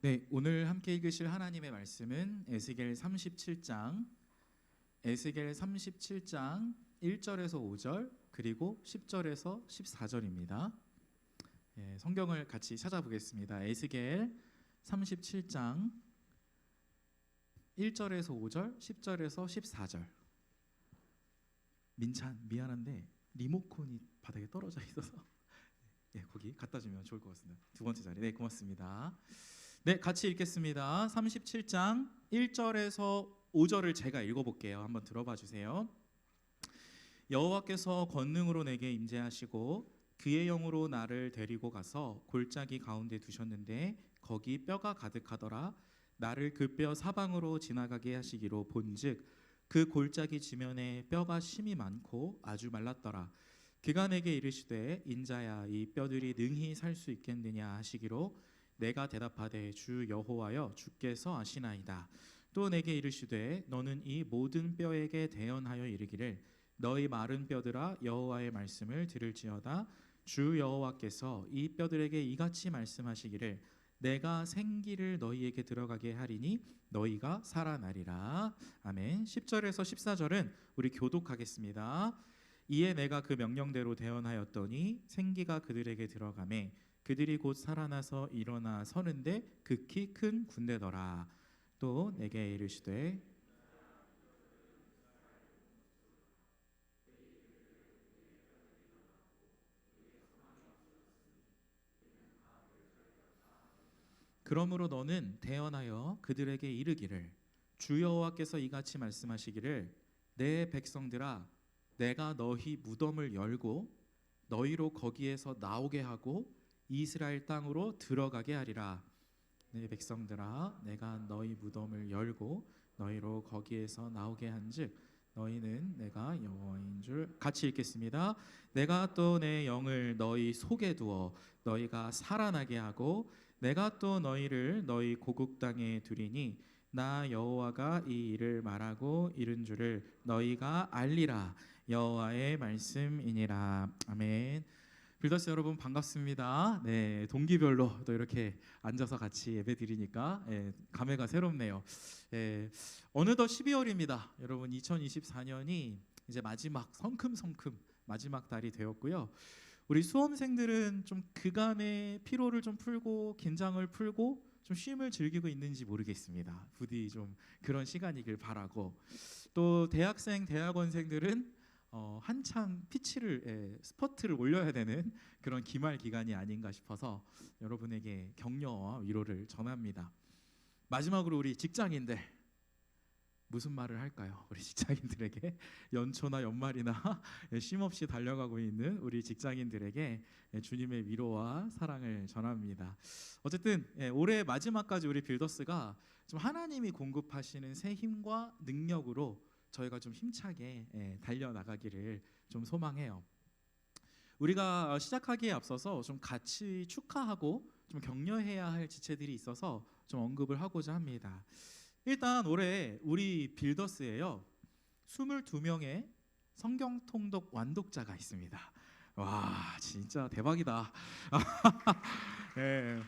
네, 오늘 함께 읽으실 하나님의 말씀은 에스겔 37장 1절에서 5절 그리고 10절에서 14절입니다. 성경을 같이 찾아보겠습니다. 에스겔 37장 1절에서 5절, 10절에서 14절. 민찬 미안한데 리모컨이 바닥에 떨어져 있어서 거기 갖다 주면 좋을 것 같습니다. 두 번째 자리. 네, 고맙습니다. 네, 같이 읽겠습니다. 37장 1절에서 5절을 제가 읽어볼게요. 한번 들어봐 주세요. 여호와께서 권능으로 내게 임재하시고 그의 영으로 나를 데리고 가서 골짜기 가운데 두셨는데 거기 뼈가 가득하더라. 나를 그 뼈 사방으로 지나가게 하시기로 본즉 그 골짜기 지면에 뼈가 심이 많고 아주 말랐더라. 그가 내게 이르시되 인자야 이 뼈들이 능히 살 수 있겠느냐 하시기로 내가 대답하되 주 여호와여 주께서 아시나이다. 또 내게 이르시되 너는 이 모든 뼈에게 대언하여 이르기를 너희 마른 뼈들아 여호와의 말씀을 들을지어다. 주 여호와께서 이 뼈들에게 이같이 말씀하시기를 내가 생기를 너희에게 들어가게 하리니 너희가 살아나리라. 아멘. 10절에서 14절은 우리 교독하겠습니다. 이에 내가 그 명령대로 대언하였더니 생기가 그들에게 들어가매 그들이 곧 살아나서 일어나 서는데 극히 큰 군대더라. 또 내게 이르시되 그러므로 너는 대언하여 그들에게 이르기를 주 여호와께서 이같이 말씀하시기를 내 백성들아 내가 너희 무덤을 열고 너희로 거기에서 나오게 하고 이스라엘 땅으로 들어가게 하리라. 내 백성들아 내가 너희 무덤을 열고 너희로 거기에서 나오게 한즉 너희는 내가 여호와인 줄. 같이 읽겠습니다. 내가 또 내 영을 너희 속에 두어 너희가 살아나게 하고 내가 또 너희를 너희 고국 땅에 두리니 나 여호와가 이 일을 말하고 이른 줄을 너희가 알리라. 여호와의 말씀이니라. 아멘. 빌더스 여러분 반갑습니다. 네, 동기별로 또 이렇게 앉아서 같이 예배 드리니까 감회가 새롭네요. 어느덧 12월입니다. 여러분 2024년이 이제 마지막 성큼성큼 마지막 달이 되었고요. 우리 수험생들은 좀 그간의 피로를 좀 풀고 긴장을 풀고 좀 쉼을 즐기고 있는지 모르겠습니다. 부디 좀 그런 시간이길 바라고, 또 대학생, 대학원생들은 한창 피치를 스퍼트를 올려야 되는 그런 기말 기간이 아닌가 싶어서 여러분에게 격려와 위로를 전합니다. 마지막으로 우리 직장인들 무슨 말을 할까요? 우리 직장인들에게 연초나 연말이나 쉼없이 달려가고 있는 우리 직장인들에게 주님의 위로와 사랑을 전합니다. 어쨌든 올해 마지막까지 우리 빌더스가 좀 하나님이 공급하시는 새 힘과 능력으로 저희가 좀 힘차게 달려나가기를 좀 소망해요. 우리가 시작하기에 앞서서 좀 같이 축하하고 좀 격려해야 할 지체들이 있어서 좀 언급을 하고자 합니다. 일단 올해 우리 빌더스에요 22명의 성경 통독 완독자가 있습니다. 와, 진짜 대박이다. 네,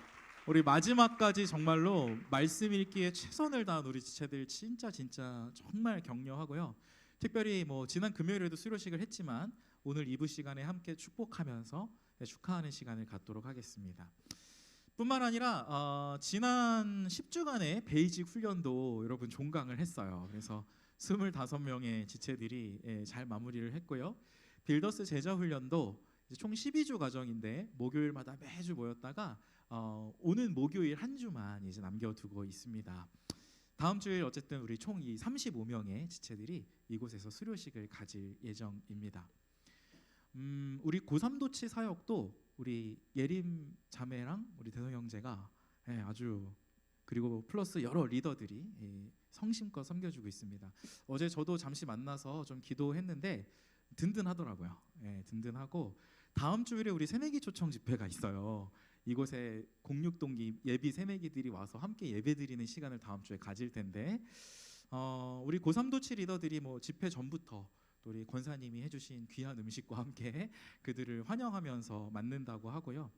우리 마지막까지 정말로 말씀 읽기에 최선을 다한 우리 지체들 진짜 정말 격려하고요. 특별히 지난 금요일에도 수료식을 했지만 오늘 2부 시간에 함께 축복하면서 축하하는 시간을 갖도록 하겠습니다. 뿐만 아니라 지난 10주간의 베이직 훈련도 여러분 종강을 했어요. 그래서 25명의 지체들이 잘 마무리를 했고요. 빌더스 제자 훈련도 총 12주 과정인데 목요일마다 매주 모였다가 오는 목요일 한 주만 이제 남겨두고 있습니다. 다음 주에 어쨌든 우리 총 이 35명의 지체들이 이곳에서 수료식을 가질 예정입니다. 우리 고3도치 사역도 우리 예림 자매랑 우리 대성 형제가 아주, 그리고 플러스 여러 리더들이 성심껏 섬겨주고 있습니다. 어제 저도 잠시 만나서 좀 기도했는데 든든하더라고요. 든든하고 다음 주일에 우리 새내기 초청 집회가 있어요. 이곳에 06동기 예비 새내기들이 와서 함께 예배드리는 시간을 다음 주에 가질 텐데 우리 고3도치 리더들이 집회 전부터 또 우리 권사님이 해주신 귀한 음식과 함께 그들을 환영하면서 맞는다고 하고요.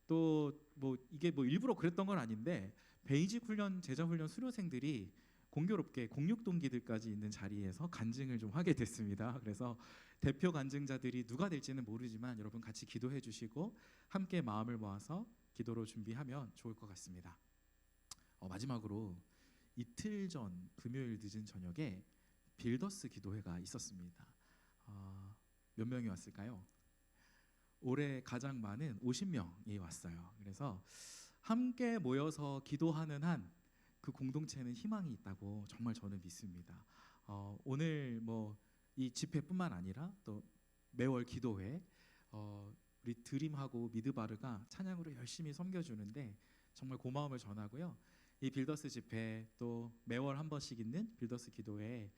또 뭐 이게 뭐 일부러 그랬던 건 아닌데 베이직 훈련, 제자 훈련 수료생들이 공교롭게 공육 동기들까지 있는 자리에서 간증을 좀 하게 됐습니다. 그래서 대표 간증자들이 누가 될지는 모르지만 여러분 같이 기도해 주시고 함께 마음을 모아서 기도로 준비하면 좋을 것 같습니다. 마지막으로 이틀 전 금요일 늦은 저녁에 빌더스 기도회가 있었습니다. 몇 명이 왔을까요? 올해 가장 많은 50명이 왔어요. 그래서 함께 모여서 기도하는 한 그 공동체는 희망이 있다고 정말 저는 믿습니다. 오늘 뭐 이 집회뿐만 아니라 또 매월 기도회, 우리 드림하고 미드바르가 찬양으로 열심히 섬겨주는데 정말 고마움을 전하고요. 이 빌더스 집회 또 매월 한 번씩 있는 빌더스 기도회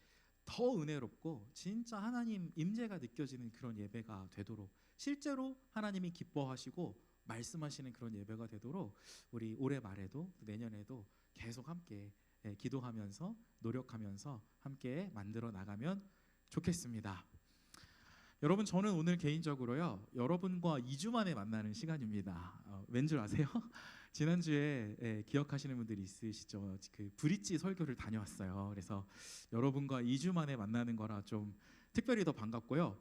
더 은혜롭고 진짜 하나님 임재가 느껴지는 그런 예배가 되도록, 실제로 하나님이 기뻐하시고 말씀하시는 그런 예배가 되도록 우리 올해 말에도 내년에도 계속 함께 기도하면서 노력하면서 함께 만들어 나가면 좋겠습니다. 여러분, 저는 오늘 개인적으로요 여러분과 2주 만에 만나는 시간입니다. 왠 줄 아세요? 지난주에 기억하시는 분들이 있으시죠? 그 브릿지 설교를 다녀왔어요. 그래서 여러분과 2주 만에 만나는 거라 좀 특별히 더 반갑고요.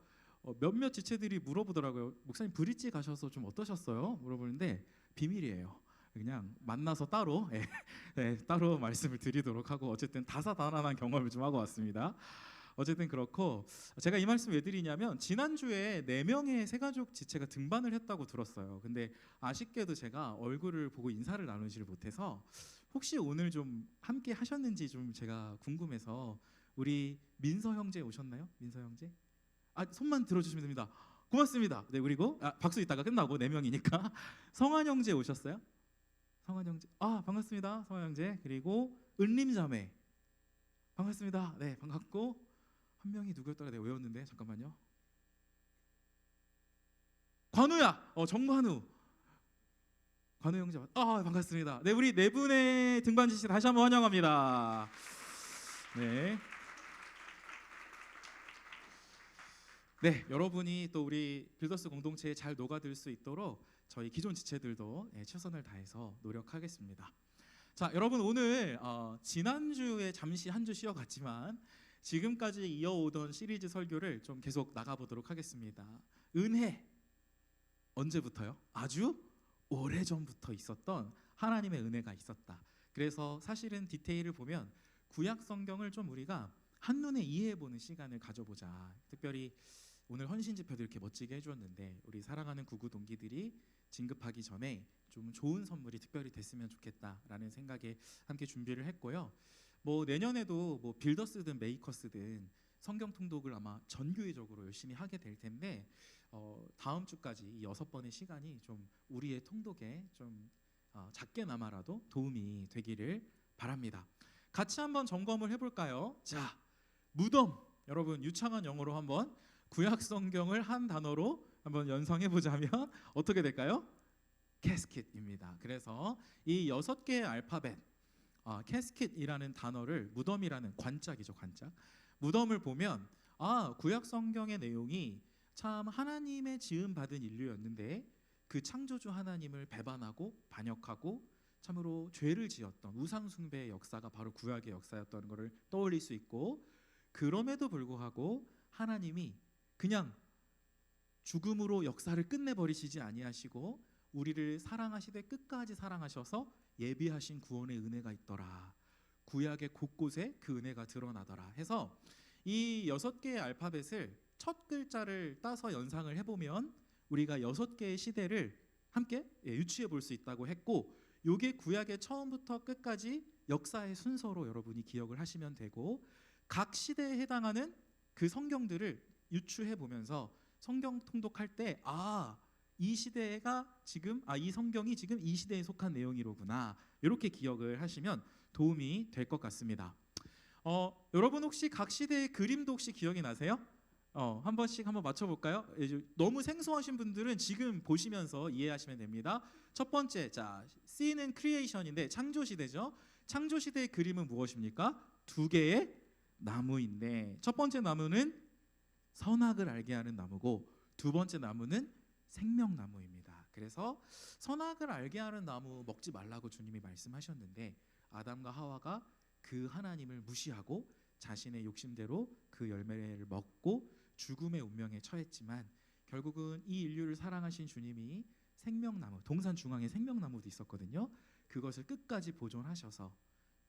몇몇 지체들이 물어보더라고요. 목사님 브릿지 가셔서 좀 어떠셨어요? 물어보는데 비밀이에요. 그냥 만나서 따로 따로 말씀을 드리도록 하고, 어쨌든 다사다난한 경험을 좀 하고 왔습니다. 어쨌든 그렇고, 제가 이 말씀 왜 드리냐면 지난주에 4명의 새가족 지체가 등반을 했다고 들었어요. 근데 아쉽게도 제가 얼굴을 보고 인사를 나누지를 못해서 혹시 오늘 좀 함께 하셨는지 좀 제가 궁금해서, 우리 민서 형제 오셨나요? 민서 형제? 손만 들어주시면 됩니다. 고맙습니다. 네, 그리고 박수 이따가 끝나고 4명이니까 성환 형제 오셨어요? 성환 형제, 반갑습니다. 성환 형제. 그리고 은림 자매 반갑습니다. 네, 반갑고, 한 명이 누구였더라? 내가 외웠는데 잠깐만요. 관우야, 정관우, 관우 형제. 반갑습니다. 네, 우리 4분의 등반 지체 다시 한번 환영합니다. 네. 네, 여러분이 또 우리 빌더스 공동체에 잘 녹아들 수 있도록 저희 기존 지체들도 최선을 다해서 노력하겠습니다. 자, 여러분, 오늘 지난주에 잠시 한 주 쉬어갔지만 지금까지 이어오던 시리즈 설교를 좀 계속 나가보도록 하겠습니다. 은혜, 언제부터요? 아주 오래전부터 있었던 하나님의 은혜가 있었다. 그래서 사실은 디테일을 보면 구약 성경을 좀 우리가 한눈에 이해해보는 시간을 가져보자. 특별히 오늘 헌신 집회도 이렇게 멋지게 해주었는데 우리 사랑하는 구구 동기들이 진급하기 전에 좀 좋은 선물이 특별히 됐으면 좋겠다라는 생각에 함께 준비를 했고요. 뭐 내년에도 뭐 빌더스든 메이커스든 성경 통독을 아마 전교회적으로 열심히 하게 될 텐데, 다음 주까지 이 6번의 시간이 좀 우리의 통독에 좀 작게나마라도 도움이 되기를 바랍니다. 같이 한번 점검을 해볼까요? 자, 무덤, 여러분 유창한 영어로 한번 구약 성경을 한 단어로 한번 연상해 보자면 어떻게 될까요? 캐스킷입니다. 그래서 이 6개의 알파벳, 캐스킷이라는 단어를, 무덤이라는 관짝이죠, 관짝. 무덤을 보면 구약 성경의 내용이 참 하나님의 지음 받은 인류였는데 그 창조주 하나님을 배반하고 반역하고 참으로 죄를 지었던 우상 숭배의 역사가 바로 구약의 역사였던 것을 떠올릴 수 있고, 그럼에도 불구하고 하나님이 그냥 죽음으로 역사를 끝내버리시지 아니하시고 우리를 사랑하시되 끝까지 사랑하셔서 예비하신 구원의 은혜가 있더라. 구약의 곳곳에 그 은혜가 드러나더라 해서 이 6개의 알파벳을 첫 글자를 따서 연상을 해보면 우리가 6개의 시대를 함께 유추해 볼 수 있다고 했고, 이게 구약의 처음부터 끝까지 역사의 순서로 여러분이 기억을 하시면 되고, 각 시대에 해당하는 그 성경들을 유추해 보면서 성경 통독할 때 이 시대가 지금 이 성경이 지금 이 시대에 속한 내용이로구나, 이렇게 기억을 하시면 도움이 될 것 같습니다. 여러분 혹시 각 시대의 그림도 혹시 기억이 나세요? 한 번씩 한번 맞춰볼까요? 너무 생소하신 분들은 지금 보시면서 이해하시면 됩니다. 첫 번째, 자, C는 크리에이션인데 창조 시대죠. 창조 시대의 그림은 무엇입니까? 2개의 나무인데, 첫 번째 나무는 선악을 알게 하는 나무고 두 번째 나무는 생명나무입니다. 그래서 선악을 알게 하는 나무 먹지 말라고 주님이 말씀하셨는데 아담과 하와가 그 하나님을 무시하고 자신의 욕심대로 그 열매를 먹고 죽음의 운명에 처했지만 결국은 이 인류를 사랑하신 주님이 생명나무, 동산 중앙에 생명나무도 있었거든요. 그것을 끝까지 보존하셔서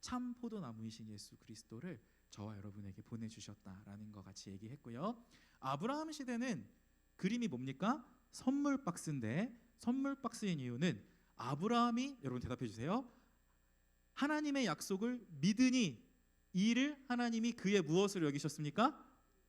참 포도나무이신 예수 그리스도를 저와 여러분에게 보내주셨다라는 것 같이 얘기했고요. 아브라함 시대는 그림이 뭡니까? 선물 박스인데 선물 박스인 이유는 아브라함이, 여러분 대답해 주세요. 하나님의 약속을 믿으니 이를 하나님이 그의 무엇으로 여기셨습니까?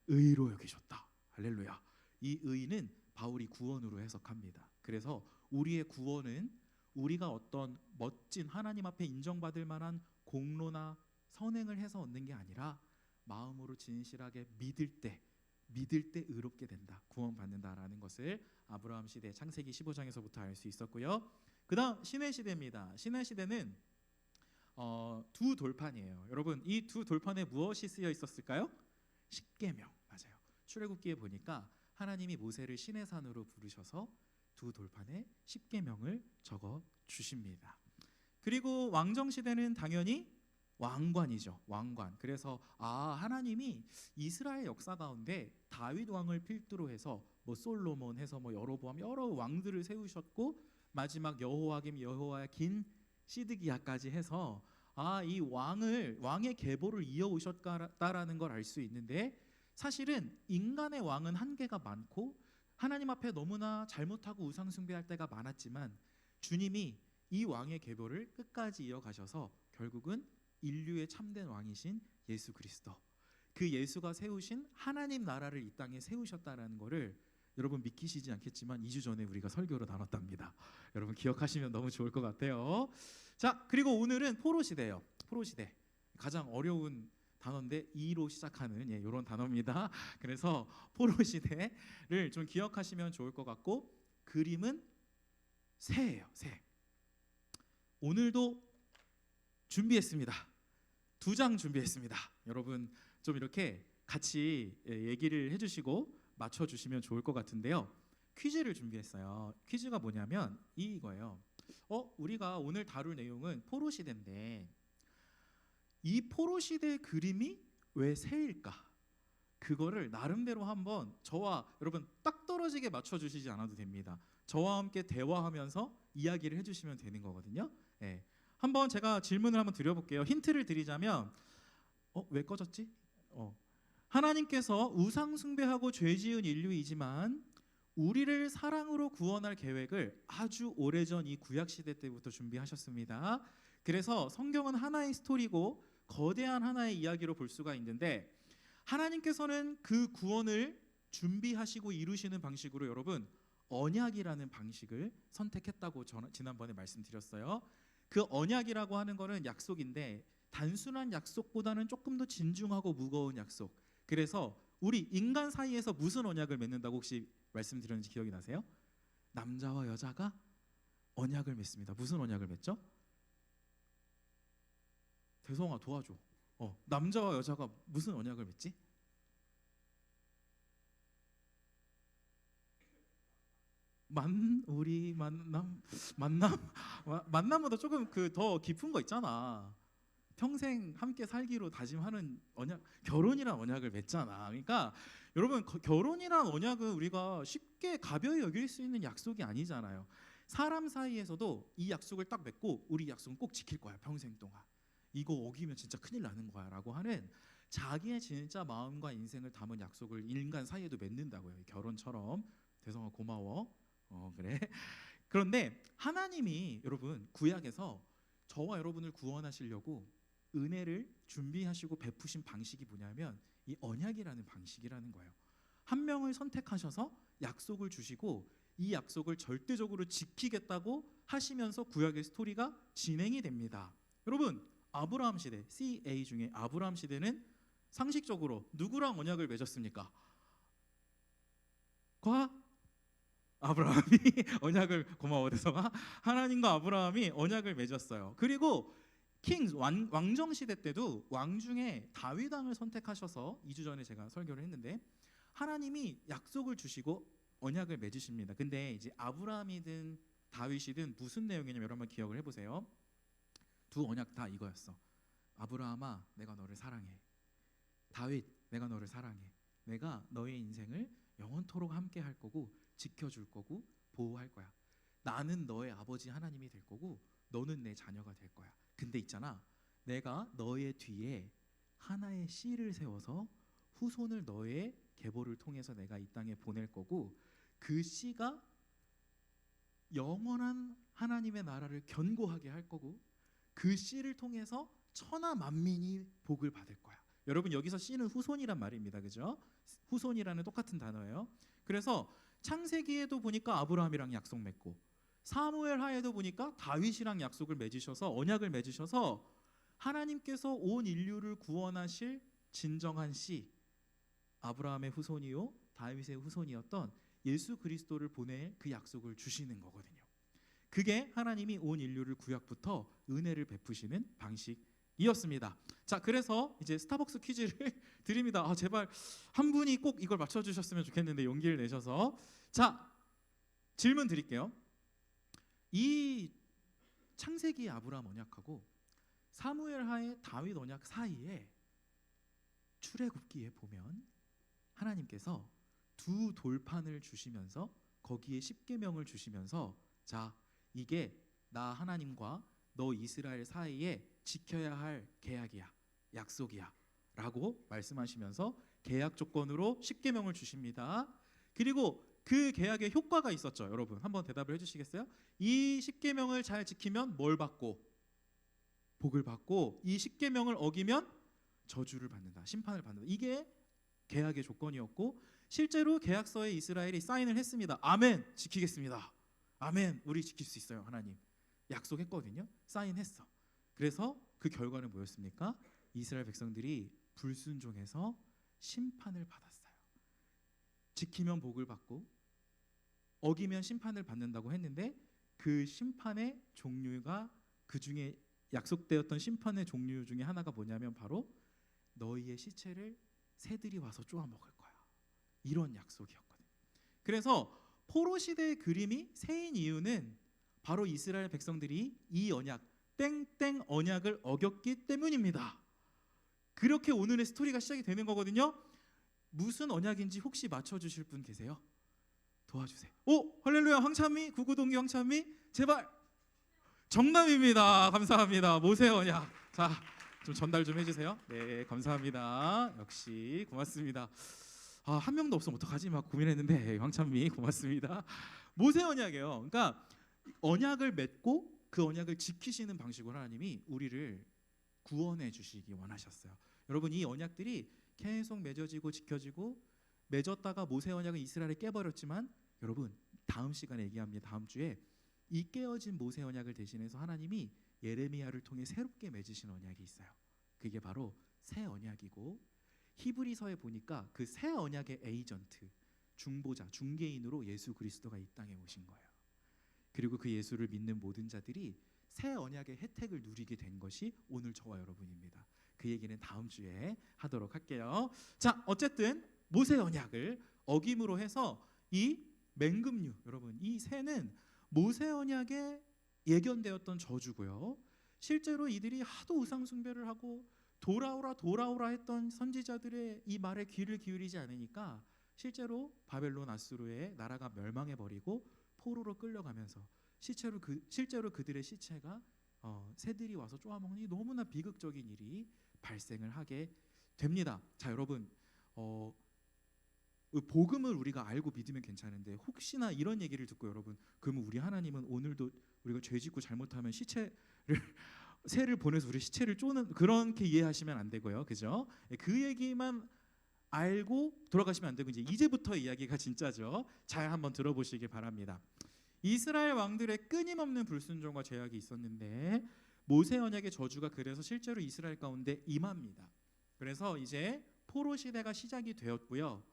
의로 여기셨다. 할렐루야. 이 의는 바울이 구원으로 해석합니다. 그래서 우리의 구원은 우리가 어떤 멋진 하나님 앞에 인정받을 만한 공로나 선행을 해서 얻는 게 아니라 마음으로 진실하게 믿을 때 의롭게 된다, 구원받는다라는 것을 아브라함 시대 창세기 15장에서부터 알 수 있었고요. 그 다음 신의 시대입니다. 신의 시대는 두 돌판이에요. 여러분 이 두 돌판에 무엇이 쓰여 있었을까요? 십계명. 맞아요. 출애굽기에 보니까 하나님이 모세를 신의 산으로 부르셔서 두 돌판에 십계명을 적어 주십니다. 그리고 왕정 시대는 당연히 왕관이죠. 왕관. 그래서 하나님이 이스라엘 역사 가운데 다윗 왕을 필두로 해서 뭐 솔로몬 해서 뭐 여로보암 여러 왕들을 세우셨고 마지막 여호와김 여호야긴 시드기야까지 해서 이 왕의 계보를 이어오셨다라는 걸 알 수 있는데 사실은 인간의 왕은 한계가 많고 하나님 앞에 너무나 잘못하고 우상 숭배할 때가 많았지만 주님이 이 왕의 계보를 끝까지 이어가셔서 결국은 인류의 참된 왕이신 예수 그리스도, 그 예수가 세우신 하나님 나라를 이 땅에 세우셨다라는 것을 여러분 믿기시지 않겠지만 2주 전에 우리가 설교로 다뤘답니다. 여러분 기억하시면 너무 좋을 것 같아요. 자, 그리고 오늘은 포로 시대예요. 포로 시대. 가장 어려운 단어인데 이로 시작하는 이런 단어입니다. 그래서 포로 시대를 좀 기억하시면 좋을 것 같고 그림은 새예요. 새. 오늘도 준비했습니다. 2장 준비했습니다. 여러분 좀 이렇게 같이 얘기를 해주시고 맞춰주시면 좋을 것 같은데요. 퀴즈를 준비했어요. 퀴즈가 뭐냐면 이거예요. 우리가 오늘 다룰 내용은 포로 시대인데 이 포로 시대의 그림이 왜 새일까? 그거를 나름대로 한번 저와 여러분 딱 떨어지게 맞춰주시지 않아도 됩니다. 저와 함께 대화하면서 이야기를 해주시면 되는 거거든요. 네. 한번 제가 질문을 한번 드려볼게요. 힌트를 드리자면 왜 꺼졌지? 하나님께서 우상 숭배하고 죄 지은 인류이지만 우리를 사랑으로 구원할 계획을 아주 오래전 이 구약 시대 때부터 준비하셨습니다. 그래서 성경은 하나의 스토리고 거대한 하나의 이야기로 볼 수가 있는데 하나님께서는 그 구원을 준비하시고 이루시는 방식으로 여러분 언약이라는 방식을 선택했다고 지난번에 말씀드렸어요. 그 언약이라고 하는 거는 약속인데 단순한 약속보다는 조금 더 진중하고 무거운 약속. 그래서 우리 인간 사이에서 무슨 언약을 맺는다고 혹시 말씀드렸는지 기억이 나세요? 남자와 여자가 언약을 맺습니다. 무슨 언약을 맺죠? 대성아 도와줘. 남자와 여자가 무슨 언약을 맺지? 만남보다 조금 더 깊은 거 있잖아. 평생 함께 살기로 다짐하는 언약, 결혼이란 언약을 맺잖아. 그러니까 여러분 결혼이란 언약은 우리가 쉽게 가벼이 여길 수 있는 약속이 아니잖아요. 사람 사이에서도 이 약속을 딱 맺고 우리 약속은 꼭 지킬 거야 평생 동안. 이거 어기면 진짜 큰일 나는 거야라고 하는 자기의 진짜 마음과 인생을 담은 약속을 인간 사이에도 맺는다고요. 결혼처럼. 대성아 고마워. 그래. 그런데 하나님이 여러분 구약에서 저와 여러분을 구원하시려고 은혜를 준비하시고 베푸신 방식이 뭐냐면 이 언약이라는 방식이라는 거예요. 한 명을 선택하셔서 약속을 주시고 이 약속을 절대적으로 지키겠다고 하시면서 구약의 스토리가 진행이 됩니다. 여러분 아브라함 시대, CA 중에 아브라함 시대는 상식적으로 누구랑 언약을 맺었습니까? 아브라함이 언약을, 고마워 대성아, 하나님과 아브라함이 언약을 맺었어요. 그리고 왕정 시대 때도 왕 중에 다윗 왕을 선택하셔서 2주 전에 제가 설교를 했는데 하나님이 약속을 주시고 언약을 맺으십니다. 근데 이제 아브라함이든 다윗이든 무슨 내용이냐면 여러분 기억을 해보세요. 두 언약 다 이거였어. 아브라함아, 내가 너를 사랑해. 다윗, 내가 너를 사랑해. 내가 너의 인생을 영원토록 함께 할 거고 지켜줄 거고 보호할 거야. 나는 너의 아버지 하나님이 될 거고 너는 내 자녀가 될 거야. 근데 있잖아, 내가 너의 뒤에 하나의 씨를 세워서 후손을 너의 계보를 통해서 내가 이 땅에 보낼 거고 그 씨가 영원한 하나님의 나라를 견고하게 할 거고 그 씨를 통해서 천하 만민이 복을 받을 거야. 여러분 여기서 씨는 후손이란 말입니다. 그죠? 후손이라는 똑같은 단어예요. 그래서 창세기에도 보니까 아브라함이랑 약속 맺고 사무엘 하에도 보니까 다윗이랑 약속을 맺으셔서 언약을 맺으셔서 하나님께서 온 인류를 구원하실 진정한 씨, 아브라함의 후손이요 다윗의 후손이었던 예수 그리스도를 보낼 그 약속을 주시는 거거든요. 그게 하나님이 온 인류를 구약부터 은혜를 베푸시는 방식이었습니다. 자, 그래서 이제 스타벅스 퀴즈를 드립니다. 제발 한 분이 꼭 이걸 맞춰주셨으면 좋겠는데 용기를 내셔서. 자, 질문 드릴게요. 이 창세기 아브라함 언약하고 사무엘 하의 다윗 언약 사이에 출애굽기에 보면 하나님께서 두 돌판을 주시면서 거기에 십계명을 주시면서 자, 이게 나 하나님과 너 이스라엘 사이에 지켜야 할 계약이야, 약속이야 라고 말씀하시면서 계약 조건으로 십계명을 주십니다. 그리고 그 계약의 효과가 있었죠. 여러분 한번 대답을 해주시겠어요? 이 십계명을 잘 지키면 뭘 받고? 복을 받고 이 십계명을 어기면 저주를 받는다, 심판을 받는다. 이게 계약의 조건이었고 실제로 계약서에 이스라엘이 사인을 했습니다. 아멘, 지키겠습니다. 아멘, 우리 지킬 수 있어요. 하나님 약속했거든요. 사인했어. 그래서 그 결과는 뭐였습니까? 이스라엘 백성들이 불순종해서 심판을 받았어요. 지키면 복을 받고 어기면 심판을 받는다고 했는데 그 심판의 종류가 그 중에 약속되었던 심판의 종류 중에 하나가 뭐냐면 바로 너희의 시체를 새들이 와서 쪼아 먹을 거야. 이런 약속이었거든요. 그래서 포로 시대의 그림이 새인 이유는 바로 이스라엘 백성들이 이 언약 땡땡 언약을 어겼기 때문입니다. 그렇게 오늘의 스토리가 시작이 되는 거거든요. 무슨 언약인지 혹시 맞춰주실 분 계세요? 도와주세요. 오, 할렐루야. 황찬미, 구구동기 황찬미, 제발. 정답입니다. 감사합니다. 모세 언약. 자, 좀 전달 좀 해주세요. 네, 감사합니다. 역시 고맙습니다. 한 명도 없으면 어떡하지 막 고민했는데 황찬미 고맙습니다. 모세 언약이에요. 그러니까 언약을 맺고 그 언약을 지키시는 방식으로 하나님이 우리를 구원해 주시기 원하셨어요. 여러분 이 언약들이 계속 맺어지고 지켜지고 맺었다가 모세 언약은 이스라엘이 깨버렸지만 여러분 다음 시간에 얘기합니다. 다음 주에 이 깨어진 모세 언약을 대신해서 하나님이 예레미야를 통해 새롭게 맺으신 언약이 있어요. 그게 바로 새 언약이고 히브리서에 보니까 그 새 언약의 에이전트, 중보자, 중개인으로 예수 그리스도가 이 땅에 오신 거예요. 그리고 그 예수를 믿는 모든 자들이 새 언약의 혜택을 누리게 된 것이 오늘 저와 여러분입니다. 그 얘기는 다음 주에 하도록 할게요. 자, 어쨌든 모세 언약을 어김으로 해서 이 맹금류, 여러분 이 새는 모세 언약에 예견되었던 저주고요. 실제로 이들이 하도 우상 숭배를 하고 돌아오라 돌아오라 했던 선지자들의 이 말에 귀를 기울이지 않으니까 실제로 바벨론 아수르의 나라가 멸망해 버리고 포로로 끌려가면서 실제로 그들의 시체가 새들이 와서 쪼아먹니 너무나 비극적인 일이 발생을 하게 됩니다. 자, 여러분 복음을 우리가 알고 믿으면 괜찮은데 혹시나 이런 얘기를 듣고 여러분 그러면 우리 하나님은 오늘도 우리가 죄 짓고 잘못하면 새를 보내서 우리 시체를 쪼는 그렇게 이해하시면 안 되고요. 그죠? 그 얘기만 알고 돌아가시면 안 되고 이제부터 이야기가 진짜죠. 잘 한번 들어보시기 바랍니다. 이스라엘 왕들의 끊임없는 불순종과 죄악이 있었는데 모세 언약의 저주가 그래서 실제로 이스라엘 가운데 임합니다. 그래서 이제 포로 시대가 시작이 되었고요.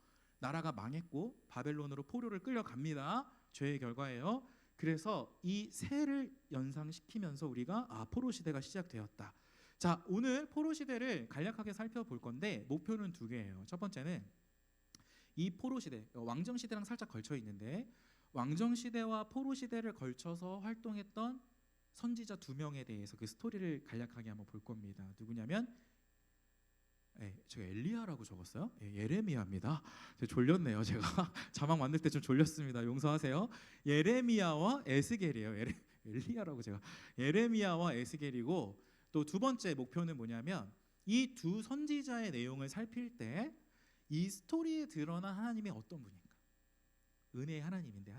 나라가 망했고 바벨론으로 포로를 끌려갑니다. 죄의 결과예요. 그래서 이 새를 연상시키면서 우리가 포로 시대가 시작되었다. 자, 오늘 포로 시대를 간략하게 살펴볼 건데 목표는 두 개예요. 첫 번째는 이 포로 시대, 왕정 시대랑 살짝 걸쳐 있는데 왕정 시대와 포로 시대를 걸쳐서 활동했던 선지자 2명에 대해서 그 스토리를 간략하게 한번 볼 겁니다. 누구냐면 제가 엘리야라고 적었어요. 예레미야입니다. 제가 졸렸네요. 제가 자막 만들 때 좀 졸렸습니다. 용서하세요. 예레미야와 에스겔이에요. 엘리야라고 제가 예레미야와 에스겔이고, 또 두 번째 목표는 뭐냐면 이 두 선지자의 내용을 살필 때 이 스토리에 드러난 하나님이 어떤 분인가, 은혜의 하나님인데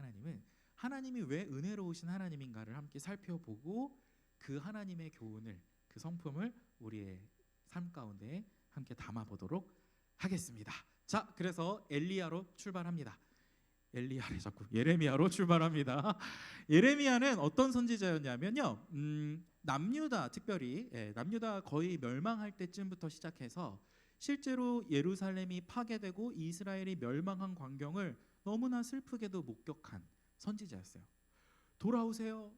하나님이 왜 은혜로우신 하나님인가를 함께 살펴보고 그 하나님의 교훈을, 그 성품을 우리의 삶 가운데 함께 담아보도록 하겠습니다. 자, 그래서 엘리야로 출발합니다. 엘리야를 자꾸 예레미야로 출발합니다. 예레미야는 어떤 선지자였냐면요, 남유다, 특별히 남유다 거의 멸망할 때쯤부터 시작해서 실제로 예루살렘이 파괴되고 이스라엘이 멸망한 광경을 너무나 슬프게도 목격한 선지자였어요. 돌아오세요.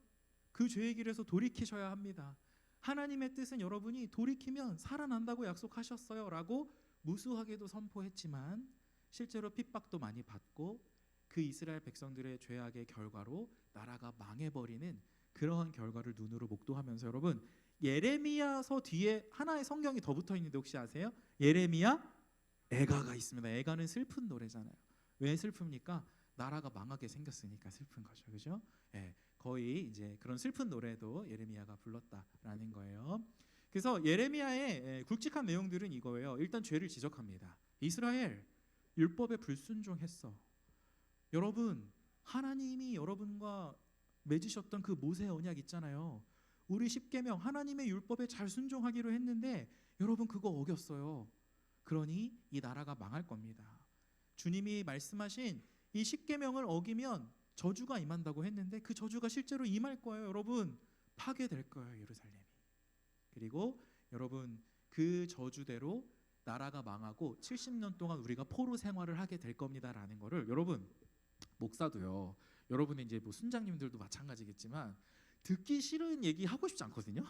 그 죄의 길에서 돌이키셔야 합니다. 하나님의 뜻은 여러분이 돌이키면 살아난다고 약속하셨어요 라고 무수하게도 선포했지만 실제로 핍박도 많이 받고 그 이스라엘 백성들의 죄악의 결과로 나라가 망해버리는 그러한 결과를 눈으로 목도하면서, 여러분 예레미야서 뒤에 하나의 성경이 더 붙어있는데 혹시 아세요? 예레미야 애가가 있습니다. 애가는 슬픈 노래잖아요. 왜 슬픕니까? 나라가 망하게 생겼으니까 슬픈 거죠. 그죠? 거의 이제 그런 슬픈 노래도 예레미야가 불렀다라는 거예요. 그래서 예레미야의 굵직한 내용들은 이거예요. 일단 죄를 지적합니다. 이스라엘 율법에 불순종했어. 여러분, 하나님이 여러분과 맺으셨던 그 모세 언약 있잖아요. 우리 10계명 하나님의 율법에 잘 순종하기로 했는데 여러분 그거 어겼어요. 그러니 이 나라가 망할 겁니다. 주님이 말씀하신 이 10계명을 어기면 저주가 임한다고 했는데 그 저주가 실제로 임할 거예요. 여러분 파괴될 거예요, 예루살렘이. 그리고 여러분 그 저주대로 나라가 망하고 70년 동안 우리가 포로 생활을 하게 될 겁니다라는 거를, 여러분 목사도요, 여러분의 이제 뭐 순장님들도 마찬가지겠지만 듣기 싫은 얘기 하고 싶지 않거든요.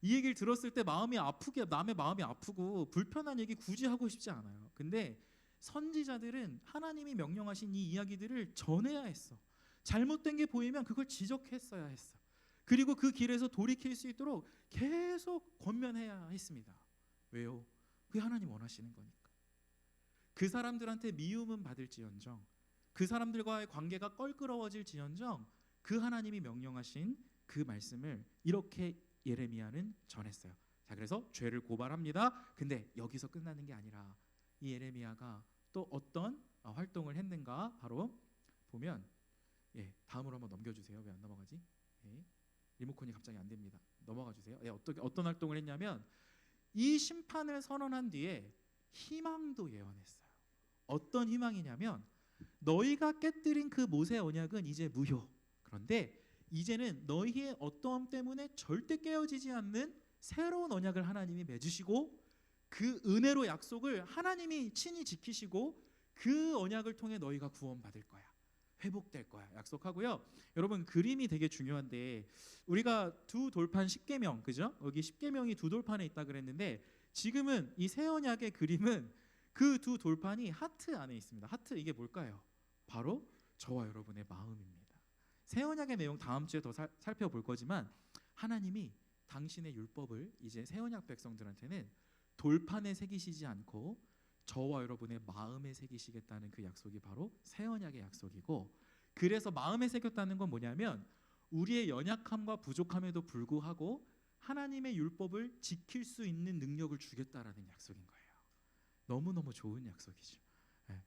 이 얘기를 들었을 때 마음이 아프게, 남의 마음이 아프고 불편한 얘기 굳이 하고 싶지 않아요. 근데 선지자들은 하나님이 명령하신 이 이야기들을 전해야 했어. 잘못된 게 보이면 그걸 지적했어야 했어. 그리고 그 길에서 돌이킬 수 있도록 계속 권면해야 했습니다. 왜요? 그게 하나님 원하시는 거니까. 그 사람들한테 미움은 받을지언정, 그 사람들과의 관계가 껄끄러워질지언정 그 하나님이 명령하신 그 말씀을 이렇게 예레미야는 전했어요. 자, 그래서 죄를 고발합니다. 근데 여기서 끝나는 게 아니라 이 예레미야가 또 어떤 활동을 했는가 바로 보면, 다음으로 한번 넘겨주세요. 왜 안 넘어가지? 리모컨이 갑자기 안 됩니다. 넘어가 주세요. 어떤 활동을 했냐면 이 심판을 선언한 뒤에 희망도 예언했어요. 어떤 희망이냐면 너희가 깨뜨린 그 모세 언약은 이제 무효. 그런데 이제는 너희의 어떠함 때문에 절대 깨어지지 않는 새로운 언약을 하나님이 맺으시고 그 은혜로 약속을 하나님이 친히 지키시고 그 언약을 통해 너희가 구원받을 거야. 회복될 거야. 약속하고요. 여러분 그림이 되게 중요한데 우리가 두 돌판 10계명, 그죠? 여기 10계명이 두 돌판에 있다 그랬는데 지금은 이 새 언약의 그림은 그 두 돌판이 하트 안에 있습니다. 하트, 이게 뭘까요? 바로 저와 여러분의 마음입니다. 새 언약의 내용 다음 주에 더 살펴볼 거지만 하나님이 당신의 율법을 이제 새 언약 백성들한테는 돌판에 새기시지 않고 저와 여러분의 마음에 새기시겠다는 그 약속이 바로 새 언약의 약속이고, 그래서 마음에 새겼다는 건 뭐냐면 우리의 연약함과 부족함에도 불구하고 하나님의 율법을 지킬 수 있는 능력을 주겠다라는 약속인 거예요. 너무너무 좋은 약속이죠.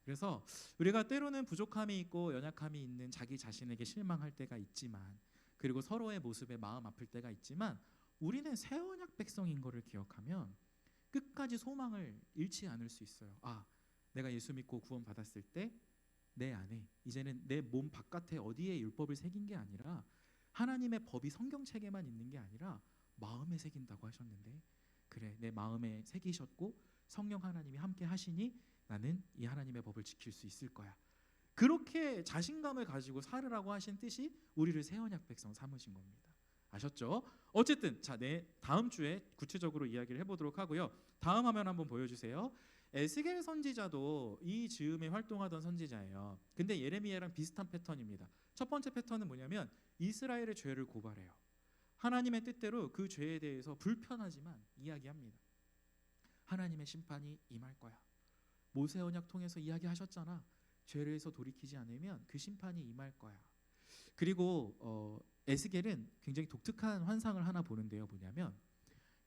그래서 우리가 때로는 부족함이 있고 연약함이 있는 자기 자신에게 실망할 때가 있지만, 그리고 서로의 모습에 마음 아플 때가 있지만 우리는 새 언약 백성인 것을 기억하면 끝까지 소망을 잃지 않을 수 있어요. 내가 예수 믿고 구원 받았을 때 내 안에 이제는 내 몸 바깥에 어디에 율법을 새긴 게 아니라 하나님의 법이 성경책에만 있는 게 아니라 마음에 새긴다고 하셨는데, 그래 내 마음에 새기셨고 성령 하나님이 함께 하시니 나는 이 하나님의 법을 지킬 수 있을 거야. 그렇게 자신감을 가지고 살으라고 하신 뜻이 우리를 새 언약 백성 삼으신 겁니다. 아셨죠? 어쨌든 자, 다음 주에 구체적으로 이야기를 해보도록 하고요. 다음 화면 한번 보여주세요. 에스겔 선지자도 이 즈음에 활동하던 선지자예요. 근데 예레미야랑 비슷한 패턴입니다. 첫 번째 패턴은 뭐냐면 이스라엘의 죄를 고발해요. 하나님의 뜻대로 그 죄에 대해서 불편하지만 이야기합니다. 하나님의 심판이 임할 거야. 모세 언약 통해서 이야기하셨잖아. 죄에서 돌이키지 않으면 그 심판이 임할 거야. 그리고 에스겔은 굉장히 독특한 환상을 하나 보는데요. 뭐냐면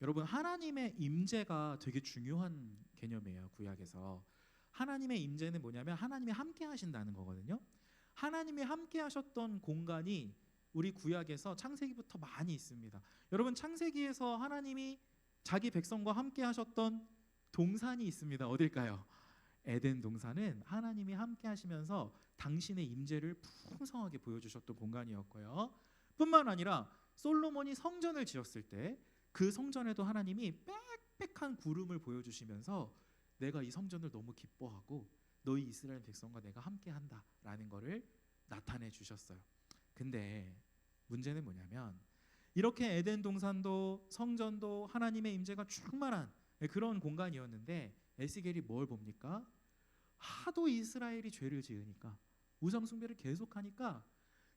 여러분, 하나님의 임재가 되게 중요한 개념이에요. 구약에서 하나님의 임재는 뭐냐면 하나님이 함께 하신다는 거거든요. 하나님이 함께 하셨던 공간이 우리 구약에서 창세기부터 많이 있습니다. 여러분, 창세기에서 하나님이 자기 백성과 함께 하셨던 동산이 있습니다. 어딜까요? 에덴 동산은 하나님이 함께 하시면서 당신의 임재를 풍성하게 보여주셨던 공간이었고요. 뿐만 아니라 솔로몬이 성전을 지었을 때 그 성전에도 하나님이 빽빽한 구름을 보여주시면서 내가 이 성전을 너무 기뻐하고 너희 이스라엘 백성과 내가 함께한다 라는 것을 나타내 주셨어요. 근데 문제는 뭐냐면 이렇게 에덴 동산도 성전도 하나님의 임재가 충만한 그런 공간이었는데 에스겔이 뭘 봅니까? 하도 이스라엘이 죄를 지으니까 우상 숭배를 계속하니까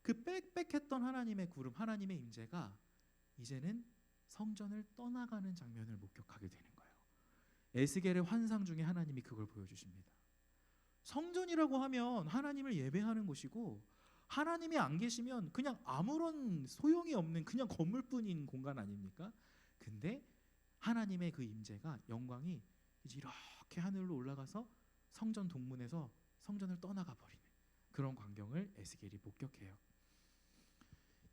그 빽빽했던 하나님의 구름, 하나님의 임재가 이제는 성전을 떠나가는 장면을 목격하게 되는 거예요. 에스겔의 환상 중에 하나님이 그걸 보여주십니다. 성전이라고 하면 하나님을 예배하는 곳이고 하나님이 안 계시면 그냥 아무런 소용이 없는 그냥 건물뿐인 공간 아닙니까? 근데 하나님의 그 임재가, 영광이 이제 이렇게 하늘로 올라가서 성전 동문에서 성전을 떠나가 버리는 그런 광경을 에스겔이 목격해요.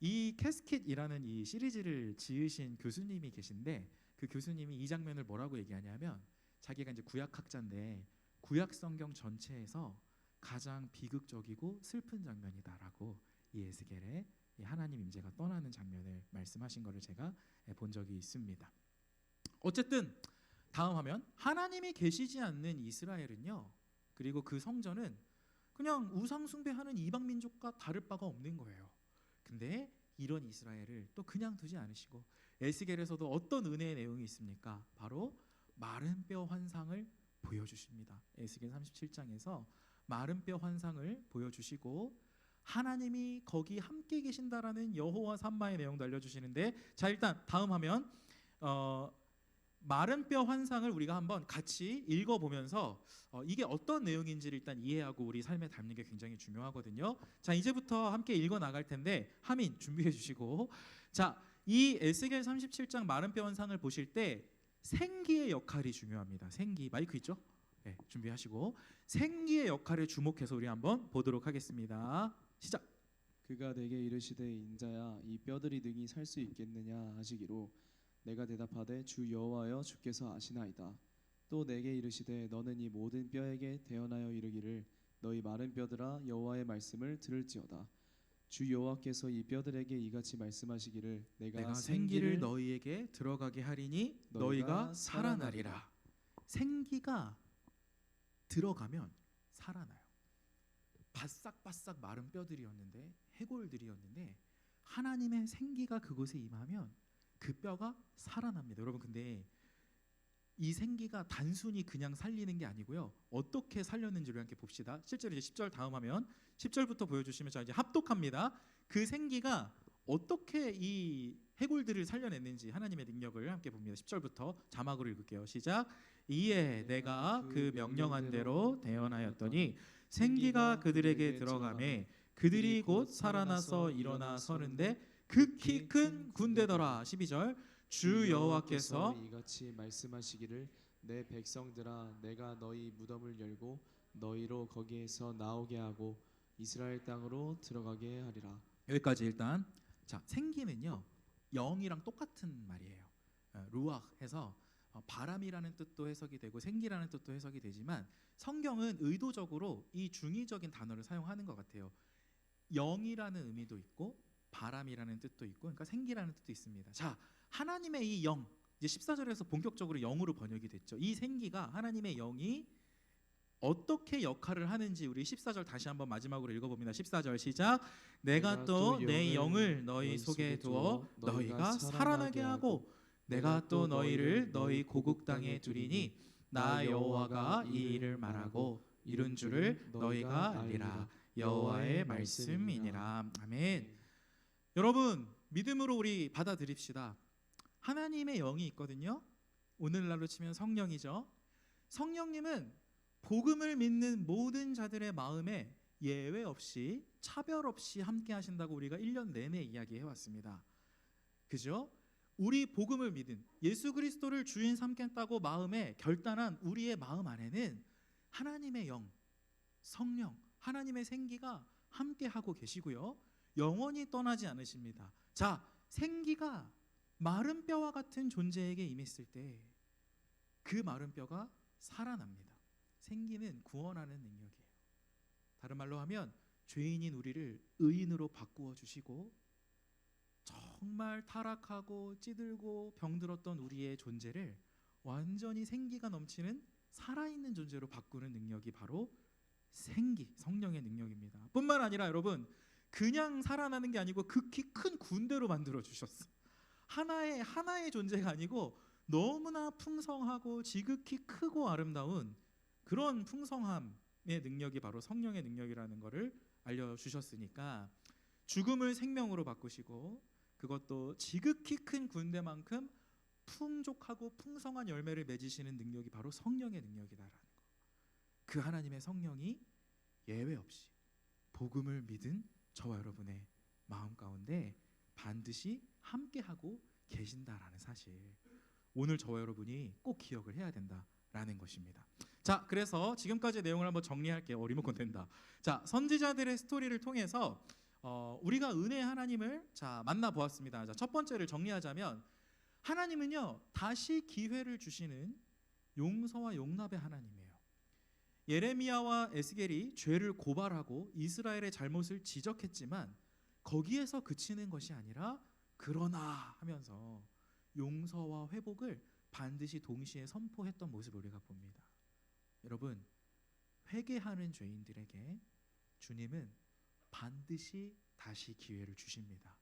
이 캐스킷이라는 이 시리즈를 지으신 교수님이 계신데 그 교수님이 이 장면을 뭐라고 얘기하냐면 자기가 이제 구약학자인데 구약 성경 전체에서 가장 비극적이고 슬픈 장면이다라고 이 에스겔의 이 하나님 임재가 떠나는 장면을 말씀하신 것을 제가 본 적이 있습니다. 어쨌든 다음 화면, 하나님이 계시지 않는 이스라엘은요, 그리고 그 성전은 그냥 우상 숭배하는 이방 민족과 다를 바가 없는 거예요. 근데 이런 이스라엘을 또 그냥 두지 않으시고 에스겔에서도 어떤 은혜의 내용이 있습니까? 바로 마른 뼈 환상을 보여주십니다. 에스겔 37장에서 마른 뼈 환상을 보여주시고 하나님이 거기 함께 계신다라는 여호와 삼마의 내용도 알려주시는데, 자 일단 다음 화면, 마른 뼈 환상을 우리가 한번 같이 읽어보면서 이게 어떤 내용인지를 일단 이해하고 우리 삶에 담는 게 굉장히 중요하거든요. 자 이제부터 함께 읽어 나갈 텐데 하민 준비해 주시고, 자 이 에스겔 37장 마른 뼈 환상을 보실 때 생기의 역할이 중요합니다. 생기, 마이크 있죠? 네, 준비하시고 생기의 역할에 주목해서 우리 한번 보도록 하겠습니다. 시작. 그가 내게 이르시되 인자야 이 뼈들이 능히 살 수 있겠느냐 하시기로 내가 대답하되 주 여호와여 주께서 아시나이다. 또 내게 이르시되 너는 이 모든 뼈에게 대언하여 이르기를 너희 마른 뼈들아 여호와의 말씀을 들을지어다. 주 여호와께서 이 뼈들에게 이같이 말씀하시기를 내가 생기를 너희에게 들어가게 하리니 너희가 살아나리라. 생기가 들어가면 살아나요. 바싹바싹 마른 뼈들이었는데, 해골들이었는데 하나님의 생기가 그곳에 임하면 그 뼈가 살아납니다. 여러분, 근데 이 생기가 단순히 그냥 살리는 게 아니고요. 어떻게 살렸는지를 함께 봅시다. 실제로 이제 10절 다음 하면 10절부터 보여주시면 자 이제 합독합니다. 그 생기가 어떻게 이 해골들을 살려냈는지 하나님의 능력을 함께 봅니다. 10절부터 자막으로 읽을게요. 시작. 이에 내가 그 명령한 대로 대언하였더니 생기가 그들에게 들어가매 그들이 곧 살아나서 일어나 서는데 극히 큰 군대더라. 12절. 주 여호와께서 이같이 말씀하시기를 내 백성들아 내가 너희 무덤을 열고 너희로 거기에서 나오게 하고 이스라엘 땅으로 들어가게 하리라. 여기까지 일단. 자, 생기는요 영이랑 똑같은 말이에요. 루ach 해서 바람이라는 뜻도 해석이 되고 생기라는 뜻도 해석이 되지만 성경은 의도적으로 이 중의적인 단어를 사용하는 것 같아요. 영이라는 의미도 있고 바람이라는 뜻도 있고, 그러니까 생기라는 뜻도 있습니다. 자, 하나님의 이 영, 이제 14절에서 본격적으로 영으로 번역이 됐죠. 이 생기가, 하나님의 영이 어떻게 역할을 하는지 우리 14절 다시 한번 마지막으로 읽어봅니다. 14절 시작. 내가 또 내 영을 너희 속에 두어 너희가 살아나게 하고 내가 또 너희를 너희 고국 땅에 두리니 나 여호와가 이 일을 말하고 이룬 줄을 너희가 알리라. 여호와의 말씀이니라. 아멘. 여러분, 믿음으로 우리 받아들입시다. 하나님의 영이 있거든요. 오늘날로 치면 성령이죠. 성령님은 복음을 믿는 모든 자들의 마음에 예외 없이 차별 없이 함께 하신다고 우리가 1년 내내 이야기해 왔습니다. 그죠? 우리 복음을 믿은 예수 그리스도를 주인 삼겠다고 마음에 결단한 우리의 마음 안에는 하나님의 영, 성령, 하나님의 생기가 함께 하고 계시고요. 영원히 떠나지 않으십니다. 자, 생기가 마른 뼈와 같은 존재에게 임했을 때 그 마른 뼈가 살아납니다. 생기는 구원하는 능력이에요. 다른 말로 하면 죄인인 우리를 의인으로 바꾸어 주시고 정말 타락하고 찌들고 병들었던 우리의 존재를 완전히 생기가 넘치는 살아있는 존재로 바꾸는 능력이 바로 생기, 성령의 능력입니다. 뿐만 아니라 여러분, 그냥 살아나는 게 아니고 극히 큰 군대로 만들어 주셨어. 하나의 존재가 아니고 너무나 풍성하고 지극히 크고 아름다운 그런 풍성함의 능력이 바로 성령의 능력이라는 것을 알려주셨으니까 죽음을 생명으로 바꾸시고 그것도 지극히 큰 군대만큼 풍족하고 풍성한 열매를 맺으시는 능력이 바로 성령의 능력이다라는 거. 그 하나님의 성령이 예외 없이 복음을 믿은 저와 여러분의 마음 가운데 반드시 함께하고 계신다라는 사실, 오늘 저와 여러분이 꼭 기억을 해야 된다라는 것입니다. 자, 그래서 지금까지 내용을 한번 정리할게요. 리모컨 된다. 자, 선지자들의 스토리를 통해서 우리가 은혜의 하나님을 만나보았습니다. 자, 첫 번째를 정리하자면 하나님은요, 다시 기회를 주시는 용서와 용납의 하나님이에요. 예레미야와 에스겔이 죄를 고발하고 이스라엘의 잘못을 지적했지만 거기에서 그치는 것이 아니라 그러나 하면서 용서와 회복을 반드시 동시에 선포했던 모습을 우리가 봅니다. 여러분, 회개하는 죄인들에게 주님은 반드시 다시 기회를 주십니다.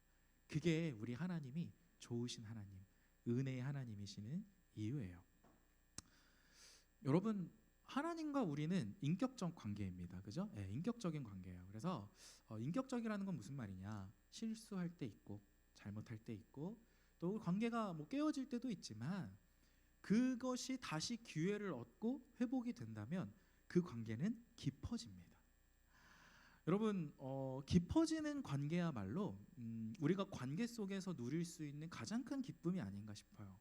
그게 우리 하나님이 좋으신 하나님, 은혜의 하나님이시는 이유예요. 여러분, 하나님과 우리는 인격적 관계입니다. 그죠? 네, 인격적인 관계예요. 그래서 인격적이라는 건 무슨 말이냐? 실수할 때 있고 잘못할 때 있고 또 관계가 깨어질 때도 있지만 그것이 다시 기회를 얻고 회복이 된다면 그 관계는 깊어집니다. 여러분, 깊어지는 관계야말로 우리가 관계 속에서 누릴 수 있는 가장 큰 기쁨이 아닌가 싶어요.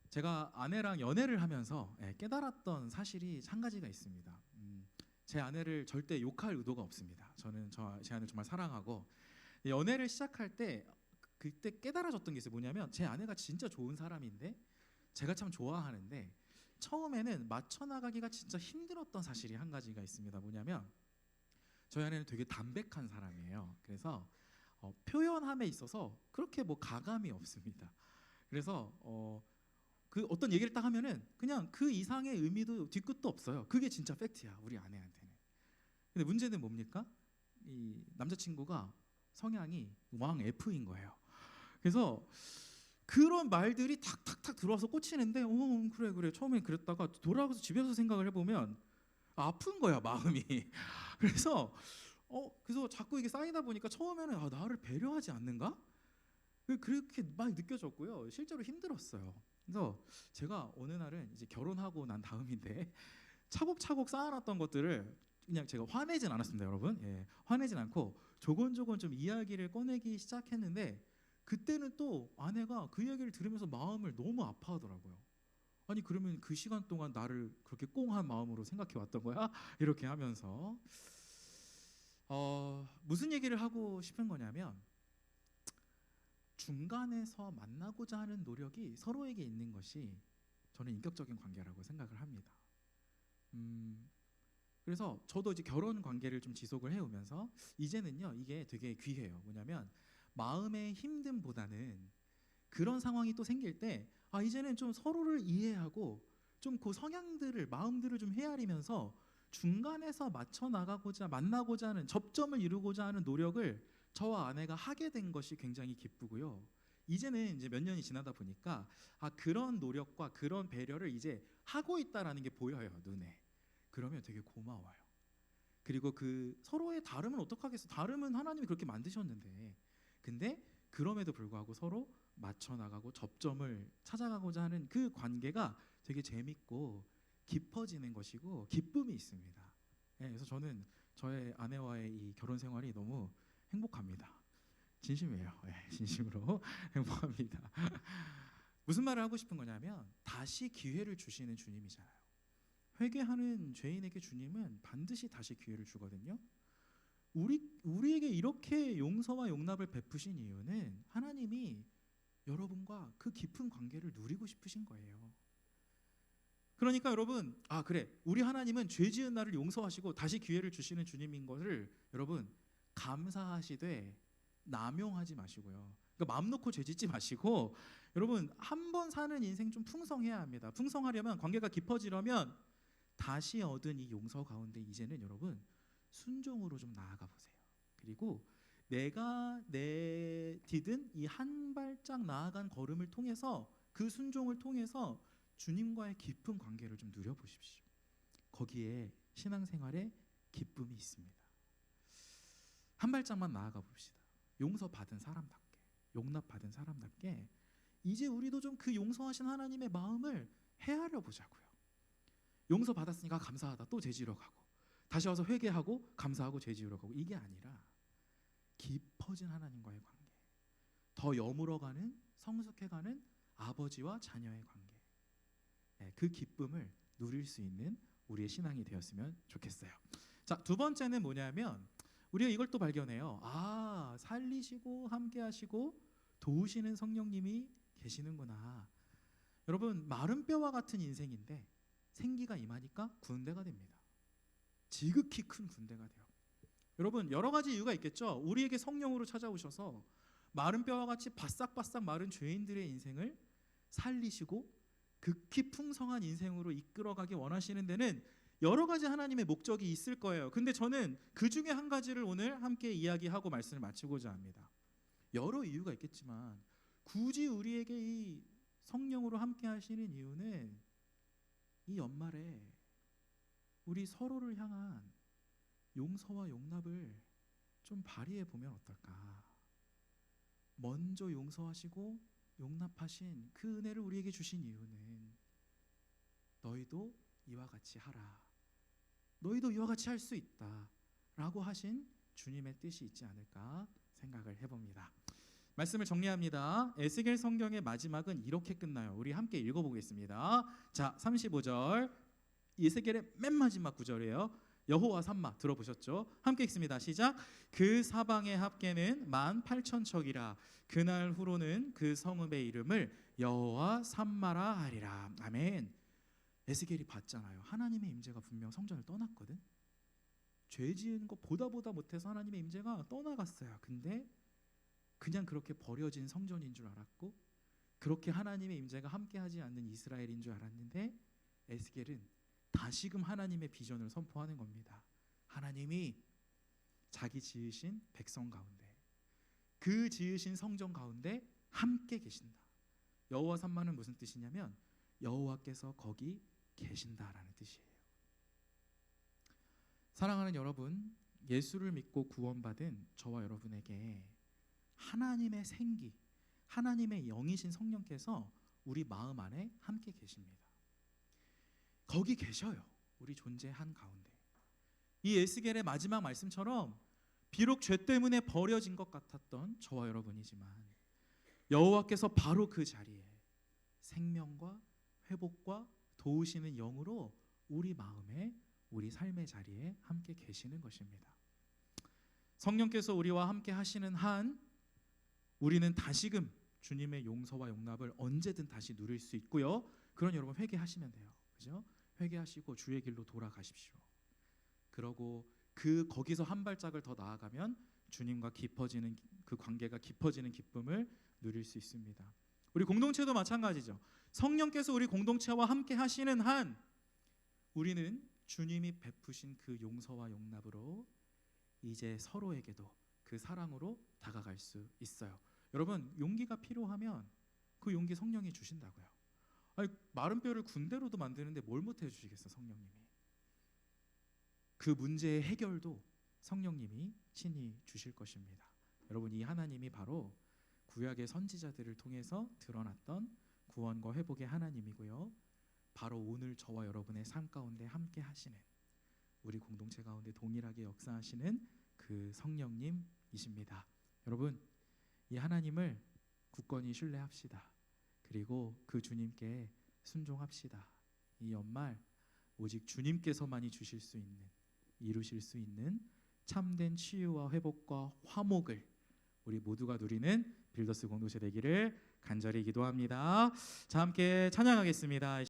제가 아내랑 연애를 하면서 깨달았던 사실이 한 가지가 있습니다. 제 아내를 절대 욕할 의도가 없습니다. 저는 제 아내를 정말 사랑하고 연애를 시작할 때 그때 깨달아졌던 게 있어요. 뭐냐면 제 아내가 진짜 좋은 사람인데 제가 참 좋아하는데 처음에는 맞춰 나가기가 진짜 힘들었던 사실이 한 가지가 있습니다. 뭐냐면 저희 아내는 되게 담백한 사람이에요. 그래서 표현함에 있어서 그렇게 가감이 없습니다. 그래서 그 어떤 얘기를 딱 하면은 그냥 그 이상의 의미도 뒤끝도 없어요. 그게 진짜 팩트야, 우리 아내한테는. 근데 문제는 뭡니까? 이 남자친구가 성향이 왕 F인 거예요. 그래서 그런 말들이 탁탁탁 들어와서 꽂히는데 그래 처음엔 그랬다가 돌아가서 집에서 생각을 해보면 아픈 거야, 마음이. 그래서 자꾸 이게 쌓이다 보니까 처음에는 나를 배려하지 않는가? 그렇게 많이 느껴졌고요. 실제로 힘들었어요. 그래서 제가 어느 날은 이제 결혼하고 난 다음인데 차곡차곡 쌓아놨던 것들을 그냥 제가 화내진 않았습니다, 여러분. 예, 화내진 않고 조곤조곤 좀 이야기를 꺼내기 시작했는데 그때는 또 아내가 그 이야기를 들으면서 마음을 너무 아파하더라고요. 아니, 그러면 그 시간 동안 나를 그렇게 꽁한 마음으로 생각해 왔던 거야? 이렇게 하면서 무슨 얘기를 하고 싶은 거냐면 중간에서 만나고자 하는 노력이 서로에게 있는 것이 저는 인격적인 관계라고 생각을 합니다. 그래서 저도 이제 결혼 관계를 좀 지속을 해오면서 이제는요, 이게 되게 귀해요. 뭐냐면 마음의 힘듦보다는 그런 상황이 또 생길 때 이제는 좀 서로를 이해하고 좀 그 성향들을, 마음들을 좀 헤아리면서 중간에서 맞춰 나가고자, 만나고자 하는, 접점을 이루고자 하는 노력을 저와 아내가 하게 된 것이 굉장히 기쁘고요. 이제는 이제 몇 년이 지나다 보니까 그런 노력과 그런 배려를 이제 하고 있다라는 게 보여요, 눈에. 그러면 되게 고마워요. 그리고 그 서로의 다름은 어떡하겠어? 다름은 하나님이 그렇게 만드셨는데. 근데 그럼에도 불구하고 서로 맞춰 나가고 접점을 찾아가고자 하는 그 관계가 되게 재밌고 깊어지는 것이고 기쁨이 있습니다. 예, 그래서 저는 저의 아내와의 이 결혼 생활이 너무 행복합니다. 진심이에요. 예, 진심으로 행복합니다. 무슨 말을 하고 싶은 거냐면 다시 기회를 주시는 주님이잖아요. 회개하는 죄인에게 주님은 반드시 다시 기회를 주거든요. 우리에게 이렇게 용서와 용납을 베푸신 이유는 하나님이 여러분과 그 깊은 관계를 누리고 싶으신 거예요. 그러니까 여러분, 그래, 우리 하나님은 죄 지은 나를 용서하시고 다시 기회를 주시는 주님인 것을 여러분 감사하시되 남용하지 마시고요. 그러니까 마음 놓고 죄 짓지 마시고 여러분 한 번 사는 인생 좀 풍성해야 합니다. 풍성하려면 관계가 깊어지려면 다시 얻은 이 용서 가운데 이제는 여러분 순종으로 좀 나아가 보세요. 그리고 내가 디딘 이 한 발짝 나아간 걸음을 통해서 그 순종을 통해서 주님과의 깊은 관계를 좀 누려보십시오. 거기에 신앙생활에 기쁨이 있습니다. 한 발짝만 나아가 봅시다. 용서받은 사람답게, 용납받은 사람답게 이제 우리도 좀 그 용서하신 하나님의 마음을 헤아려 보자고요. 용서받았으니까 감사하다, 또 죄 지으러 가고 다시 와서 회개하고 감사하고 죄 지으러 가고 이게 아니라 깊어진 하나님과의 관계, 더 여물어가는 성숙해가는 아버지와 자녀의 관계, 그 기쁨을 누릴 수 있는 우리의 신앙이 되었으면 좋겠어요. 자, 두 번째는 뭐냐면 우리가 이걸 또 발견해요. 살리시고 함께하시고 도우시는 성령님이 계시는구나. 여러분 마른 뼈와 같은 인생인데 생기가 임하니까 군대가 됩니다. 지극히 큰 군대가 돼요. 여러분 여러 가지 이유가 있겠죠. 우리에게 성령으로 찾아오셔서 마른 뼈와 같이 바싹바싹 마른 죄인들의 인생을 살리시고 극히 풍성한 인생으로 이끌어가기 원하시는 데는 여러 가지 하나님의 목적이 있을 거예요. 근데 저는 그 중에 한 가지를 오늘 함께 이야기하고 말씀을 마치고자 합니다. 여러 이유가 있겠지만 굳이 우리에게 이 성령으로 함께 하시는 이유는 이 연말에 우리 서로를 향한 용서와 용납을 좀 발휘해 보면 어떨까? 먼저 용서하시고 용납하신 그 은혜를 우리에게 주신 이유는 너희도 이와 같이 하라, 너희도 이와 같이 할 수 있다 라고 하신 주님의 뜻이 있지 않을까 생각을 해봅니다. 말씀을 정리합니다. 에스겔 성경의 마지막은 이렇게 끝나요. 우리 함께 읽어보겠습니다. 자, 35절 에스겔의 맨 마지막 구절이에요. 여호와 삼마 들어보셨죠? 함께 읽습니다. 시작. 그 사방의 합계는 18,000척이라. 그날 후로는 그 성읍의 이름을 여호와 삼마라 하리라. 아멘. 에스겔이 봤잖아요. 하나님의 임재가 분명 성전을 떠났거든. 죄 지은 거 보다 못해서 하나님의 임재가 떠나갔어요. 근데 그냥 그렇게 버려진 성전인 줄 알았고 그렇게 하나님의 임재가 함께하지 않는 이스라엘인 줄 알았는데 에스겔은 다시금 하나님의 비전을 선포하는 겁니다. 하나님이 자기 지으신 백성 가운데, 그 지으신 성전 가운데 함께 계신다. 여호와 삼마는 무슨 뜻이냐면 여호와께서 거기 계신다라는 뜻이에요. 사랑하는 여러분, 예수를 믿고 구원받은 저와 여러분에게 하나님의 생기, 하나님의 영이신 성령께서 우리 마음 안에 함께 계십니다. 거기 계셔요. 우리 존재 한 가운데. 이 에스겔의 마지막 말씀처럼 비록 죄 때문에 버려진 것 같았던 저와 여러분이지만 여호와께서 바로 그 자리에 생명과 회복과 도우시는 영으로 우리 마음에, 우리 삶의 자리에 함께 계시는 것입니다. 성령께서 우리와 함께 하시는 한 우리는 다시금 주님의 용서와 용납을 언제든 다시 누릴 수 있고요. 그런 여러분 회개하시면 돼요. 그죠? 회개하시고 주의 길로 돌아가십시오. 그러고 거기서 한 발짝을 더 나아가면 주님과 깊어지는 그 관계가 깊어지는 기쁨을 누릴 수 있습니다. 우리 공동체도 마찬가지죠. 성령께서 우리 공동체와 함께 하시는 한 우리는 주님이 베푸신 그 용서와 용납으로 이제 서로에게도 그 사랑으로 다가갈 수 있어요. 여러분 용기가 필요하면 그 용기 성령이 주신다고요. 아니, 마른 뼈를 군대로도 만드는데 뭘 못 해주시겠어 성령님이. 그 문제의 해결도 성령님이 친히 주실 것입니다. 여러분 이 하나님이 바로 구약의 선지자들을 통해서 드러났던 구원과 회복의 하나님이고요. 바로 오늘 저와 여러분의 삶 가운데 함께 하시는, 우리 공동체 가운데 동일하게 역사하시는 그 성령님이십니다. 여러분 이 하나님을 굳건히 신뢰합시다. 그리고 그 주님께 순종합시다. 이 연말 오직 주님께서만이 주실 수 있는, 이루실 수 있는 참된 치유와 회복과 화목을 우리 모두가 누리는 빌더스 공동체 되기를 간절히 기도합니다. 자, 함께 찬양하겠습니다.